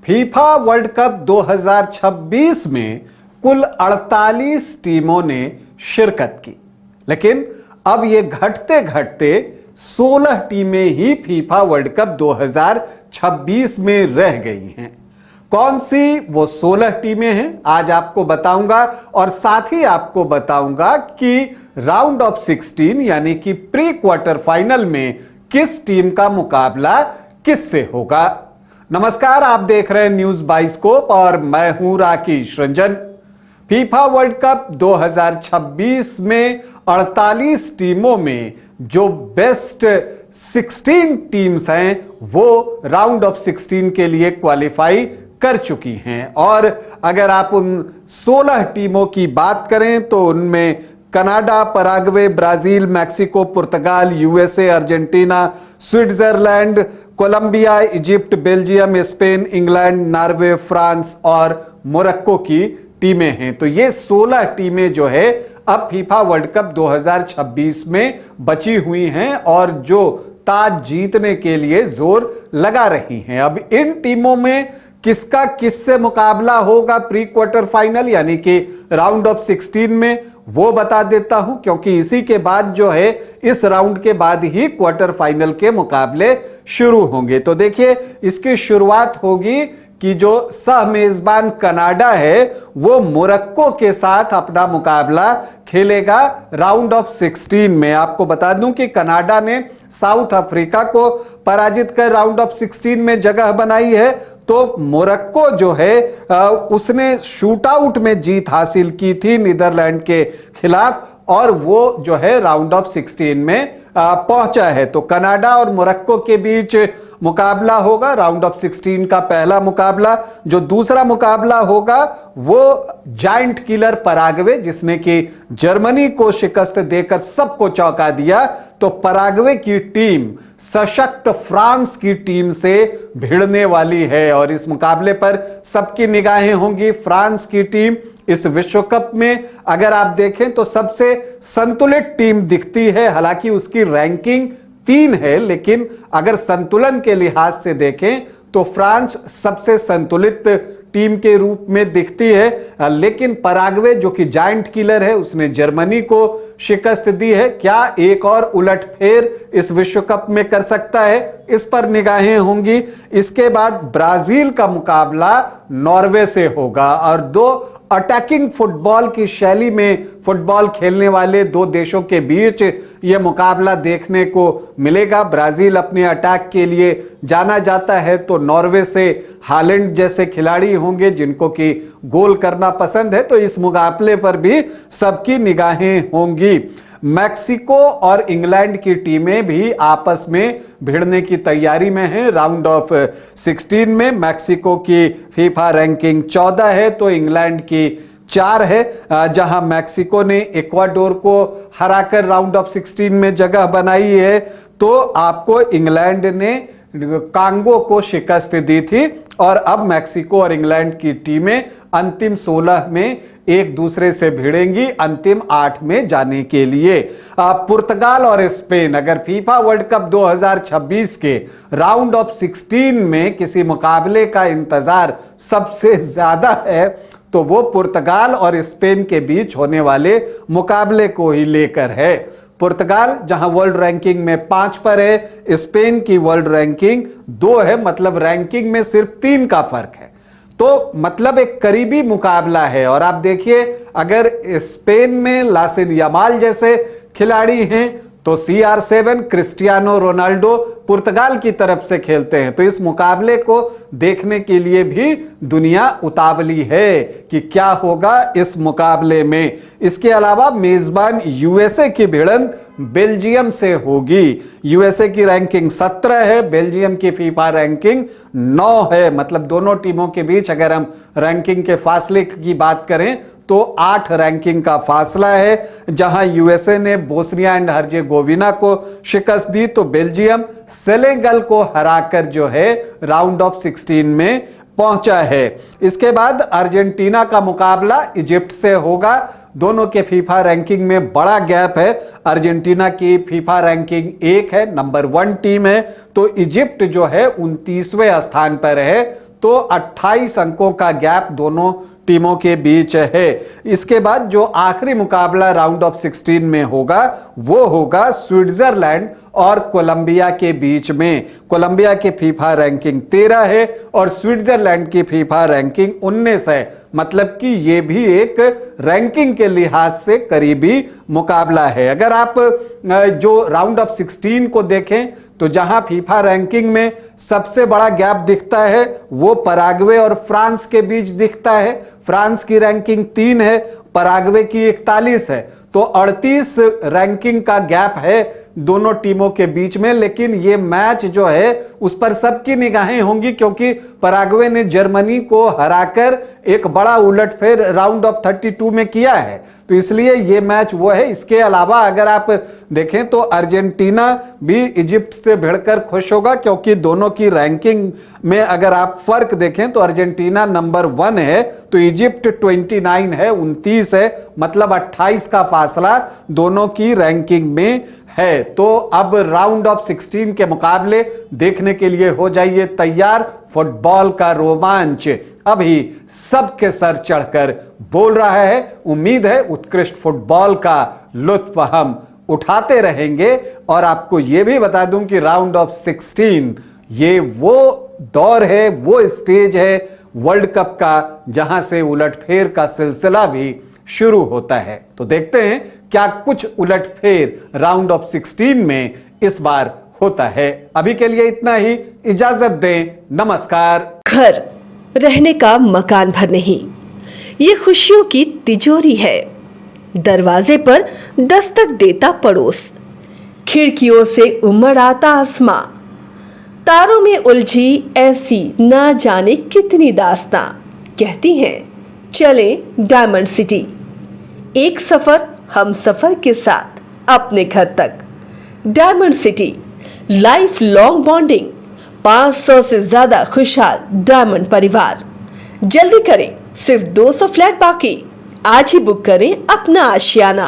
FIFA world cup 2026 में कुल 48 टीमों ने शिरकत की, लेकिन अब ये घटते घटते 16 टीमें ही फीफा वर्ल्ड कप 2026 में रह गई हैं। कौन सी वो 16 टीमें हैं आज आपको बताऊंगा, और साथ ही आपको बताऊंगा कि राउंड ऑफ 16 यानी कि प्री क्वार्टर फाइनल में किस टीम का मुकाबला किससे होगा। नमस्कार, आप देख रहे हैं न्यूज बाइस्कोप और मैं हूं Rakesh Ranjan. FIFA world cup 2026 में 48 टीमों में जो बेस्ट 16 टीम्स हैं वो राउंड ऑफ 16 के लिए क्वालिफाई कर चुकी हैं। और अगर आप उन 16 टीमों की बात करें तो उनमें Canada, Paraguay, Brazil, Mexico, Portugal, USA, Argentina, Switzerland, Colombia, Egypt, Belgium, Spain, England, Norway, France और मोरक्को की टीमें हैं। तो ये 16 टीमें जो है अब फीफा वर्ल्ड कप 2026 में बची हुई हैं और जो ताज जीतने के लिए जोर लगा रही हैं। अब इन टीमों में किसका किससे मुकाबला होगा प्री क्वार्टर फाइनल यानी कि राउंड ऑफ 16 में, वो बता देता हूं, क्योंकि इसी के बाद जो है इस राउंड के बाद ही क्वार्टर फाइनल के मुकाबले शुरू होंगे। तो देखिए, इसकी शुरुआत होगी कि जो सह मेजबान कनाडा है वो मोरक्को के साथ अपना मुकाबला खेलेगा राउंड ऑफ 16 में। आपको बता दूं कि कनाडा ने साउथ अफ्रीका को पराजित कर राउंड ऑफ 16 में जगह बनाई है, तो मोरक्को जो है उसने शूट आउट में जीत हासिल की थी नीदरलैंड के खिलाफ और वो जो है राउंड ऑफ 16 में पहुंचा है। तो कनाडा और मोरक्को के बीच मुकाबला होगा, राउंड ऑफ 16 का पहला मुकाबला। जो दूसरा मुकाबला होगा वो जायंट किलर पराग्वे, जिसने कि जर्मनी को शिकस्त देकर सबको चौंका दिया, तो पराग्वे की टीम सशक्त फ्रांस की टीम से भिड़ने वाली है और इस मुकाबले पर सबकी निगाहें होंगी। फ्रांस की टीम इस विश्व कप में अगर आप देखें तो सबसे संतुलित टीम दिखती है, हालांकि उसकी रैंकिंग 3 है, लेकिन अगर संतुलन के लिहाज से देखें तो फ्रांस सबसे संतुलित टीम के रूप में दिखती है। लेकिन पराग्वे जो कि जायंट किलर है उसने जर्मनी को शिकस्त दी है। क्या एक और उलटफेर इस विश्व कप में कर सकता है, इस पर निगाहें होंगी। इसके बाद ब्राजील का मुकाबला नॉर्वे से होगा और दो अटैकिंग फुटबॉल की शैली में फुटबॉल खेलने वाले दो देशों के बीच यह मुकाबला देखने को मिलेगा। ब्राजील अपने अटैक के लिए जाना जाता है, तो नॉर्वे से हालैंड जैसे खिलाड़ी होंगे जिनको कि गोल करना पसंद है, तो इस मुकाबले पर भी सबकी निगाहें होंगी। मैक्सिको और इंग्लैंड की टीमें भी आपस में भिड़ने की तैयारी में हैं। राउंड ऑफ 16 में मैक्सिको की फीफा रैंकिंग 14 है तो इंग्लैंड की 4 है, जहां मैक्सिको ने इक्वाडोर को हराकर राउंड ऑफ 16 में जगह बनाई है, तो आपको इंग्लैंड ने कांगो को शिकस्त दी थी और अब मैक्सिको और इंग्लैंड की टीमें अंतिम 16 में एक दूसरे से भिड़ेंगी अंतिम 8 में जाने के लिए। पुर्तगाल और स्पेन अगर फीफा वर्ल्ड कप 2026 के राउंड ऑफ 16 में किसी मुकाबले का इंतजार सबसे ज्यादा है तो वो पुर्तगाल और स्पेन के बीच होने वाले मुकाबले को ही लेकर है। पुर्तगाल जहां वर्ल्ड रैंकिंग में 5 पर है, स्पेन की वर्ल्ड रैंकिंग 2 है, मतलब रैंकिंग में सिर्फ 3 का फर्क है, तो मतलब एक करीबी मुकाबला है। और आप देखिए, अगर स्पेन में लासिन यामाल जैसे खिलाड़ी हैं तो CR7 क्रिस्टियानो रोनाल्डो पुर्तगाल की तरफ से खेलते हैं, तो इस मुकाबले को देखने के लिए भी दुनिया उतावली है कि क्या होगा इस मुकाबले में। इसके अलावा मेजबान यूएसए की भिड़ंत बेल्जियम से होगी। यूएसए की रैंकिंग 17 है, बेल्जियम की फीफा रैंकिंग 9 है, मतलब दोनों टीमों के बीच अगर हम रैंकिंग के फासले की बात करें तो 8 रैंकिंग का फासला है। जहां यूएसए ने बोस्निया एंड हर्जेगोविना को शिकस्त दी तो बेल्जियम सेनेगल को हराकर जो है राउंड ऑफ 16 में पहुंचा है। इसके बाद अर्जेंटीना का मुकाबला इजिप्ट से होगा। दोनों के फीफा रैंकिंग में बड़ा गैप है। अर्जेंटीना की फीफा रैंकिंग 1 है, नंबर 1 टीम है, तो इजिप्ट जो है 29वें स्थान पर है। तो 28 अंकों का गैप दोनों टीमों के बीच है। इसके बाद जो आखिरी मुकाबला राउंड ऑफ 16 में होगा वो होगा स्विट्जरलैंड और कोलंबिया के बीच में। कोलंबिया की फीफा रैंकिंग 13 है और स्विट्जरलैंड की फीफा रैंकिंग 19 है, मतलब कि ये भी एक रैंकिंग के लिहाज से करीबी मुकाबला है। अगर आप जो राउंड ऑफ 16 को देखें तो जहां फीफा रैंकिंग में सबसे बड़ा गैप दिखता है वो पराग्वे और फ्रांस के बीच दिखता है। फ्रांस की रैंकिंग 3 है, पराग्वे की 41 है, तो 38 रैंकिंग का गैप है दोनों टीमों के बीच में। लेकिन ये मैच जो है उस पर सबकी निगाहें होंगी क्योंकि पराग्वे ने जर्मनी को हराकर एक बड़ा उलटफेर राउंड ऑफ 32 में किया है, तो इसलिए ये मैच वो है। इसके अलावा अगर आप देखें तो अर्जेंटीना भी इजिप्ट से भिड़कर खुश होगा क्योंकि दोनों की रैंकिंग में अगर आप फर्क देखें तो अर्जेंटीना नंबर 1 है तो इजिप्ट 29 है, 29 है, मतलब 28 का फासला दोनों की रैंकिंग में है। तो अब राउंड ऑफ 16 के मुकाबले देखने के लिए हो जाइए तैयार। फुटबॉल का रोमांच अभी सबके सर चढ़कर बोल रहा है। उम्मीद है उत्कृष्ट फुटबॉल का लुत्फ हम उठाते रहेंगे और आपको यह भी बता दूं कि राउंड ऑफ 16 ये वो दौर है, वो स्टेज है वर्ल्ड कप का जहां से उलटफेर का सिलसिला भी शुरू होता है। तो देखते हैं क्या कुछ उलटफेर राउंड ऑफ 16 में इस बार होता है। अभी के लिए इतना ही, इजाजत दें, नमस्कार। घर रहने का मकान भर नहीं, ये खुशियों की तिजोरी है। दरवाजे पर दस्तक देता पड़ोस, खिड़कियों से उमड़ आता आसमां, तारों में उलझी ऐसी ना जाने कितनी दास्तां। कहती हैं चले डायमंड सिटी, एक सफर हम सफर के साथ अपने घर तक। Diamond city, life long bonding, 500 से ज्यादा खुशहाल डायमंड परिवार। जल्दी करें, सिर्फ 200 फ्लैट बाकी। आज ही बुक करें अपना आशियाना।